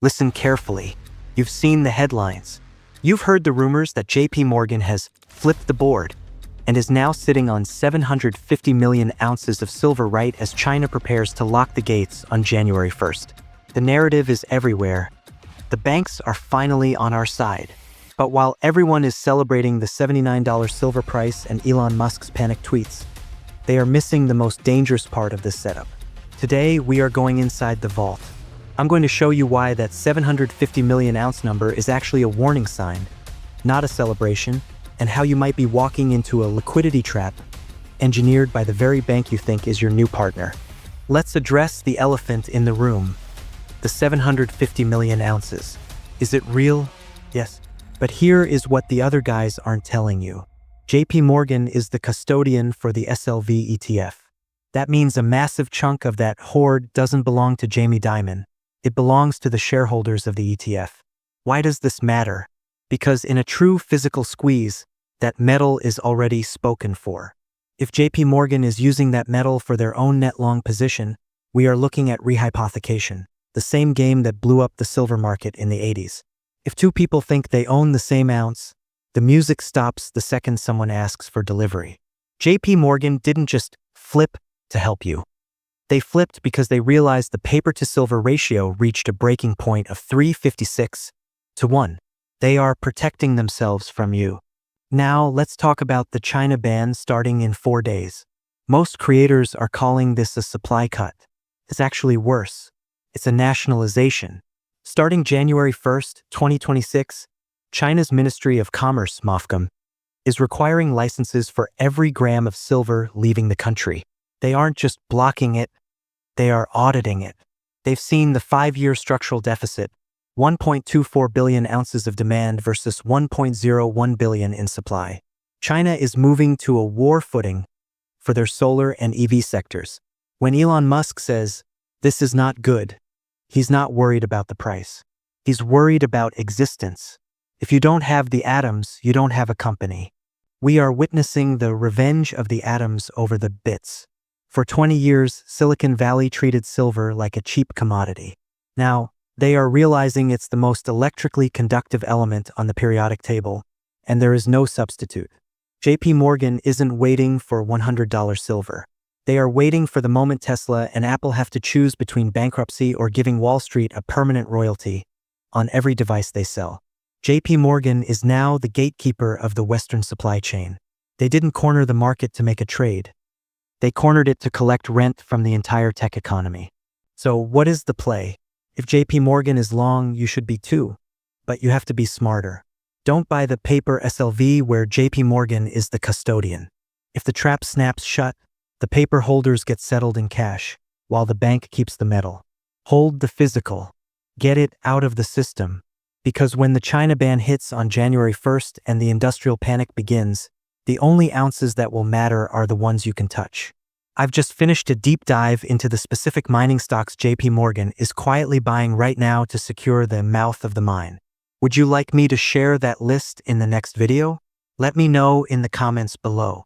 Listen carefully. You've seen the headlines. You've heard the rumors that JP Morgan has flipped the board and is now sitting on 750 million ounces of silver right as China prepares to lock the gates on January 1st. The narrative is everywhere. The banks are finally on our side. But while everyone is celebrating the $79 silver price and Elon Musk's panic tweets, they are missing the most dangerous part of this setup. Today, we are going inside the vault. I'm going to show you why that 750 million ounce number is actually a warning sign, not a celebration, and how you might be walking into a liquidity trap engineered by the very bank you think is your new partner. Let's address the elephant in the room. The 750 million ounces. Is it real? Yes. But here is what the other guys aren't telling you. JP Morgan is the custodian for the SLV ETF. That means a massive chunk of that hoard doesn't belong to Jamie Dimon. It belongs to the shareholders of the ETF. Why does this matter? Because in a true physical squeeze, that metal is already spoken for. If JP Morgan is using that metal for their own net long position, we are looking at rehypothecation, the same game that blew up the silver market in the 80s. If two people think they own the same ounce, the music stops the second someone asks for delivery. JP Morgan didn't just flip to help you. They flipped because they realized the paper-to-silver ratio reached a breaking point of 356 to 1. They are protecting themselves from you. Now, let's talk about the China ban starting in 4 days. Most creators are calling this a supply cut. It's actually worse. It's a nationalization. Starting January 1st, 2026, China's Ministry of Commerce, MOFCOM, is requiring licenses for every gram of silver leaving the country. They aren't just blocking it, they are auditing it. They've seen the 5-year structural deficit, 1.24 billion ounces of demand versus 1.01 billion in supply. China is moving to a war footing for their solar and EV sectors. When Elon Musk says, "This is not good," he's not worried about the price. He's worried about existence. If you don't have the atoms, you don't have a company. We are witnessing the revenge of the atoms over the bits. For 20 years, Silicon Valley treated silver like a cheap commodity. Now, they are realizing it's the most electrically conductive element on the periodic table, and there is no substitute. JP Morgan isn't waiting for $100 silver. They are waiting for the moment Tesla and Apple have to choose between bankruptcy or giving Wall Street a permanent royalty on every device they sell. JP Morgan is now the gatekeeper of the Western supply chain. They didn't corner the market to make a trade. They cornered it to collect rent from the entire tech economy. So what is the play? If JP Morgan is long, you should be too. But you have to be smarter. Don't buy the paper SLV where JP Morgan is the custodian. If the trap snaps shut, the paper holders get settled in cash, while the bank keeps the metal. Hold the physical. Get it out of the system. Because when the China ban hits on January 1st and the industrial panic begins, the only ounces that will matter are the ones you can touch. I've just finished a deep dive into the specific mining stocks JP Morgan is quietly buying right now to secure the mouth of the mine. Would you like me to share that list in the next video? Let me know in the comments below.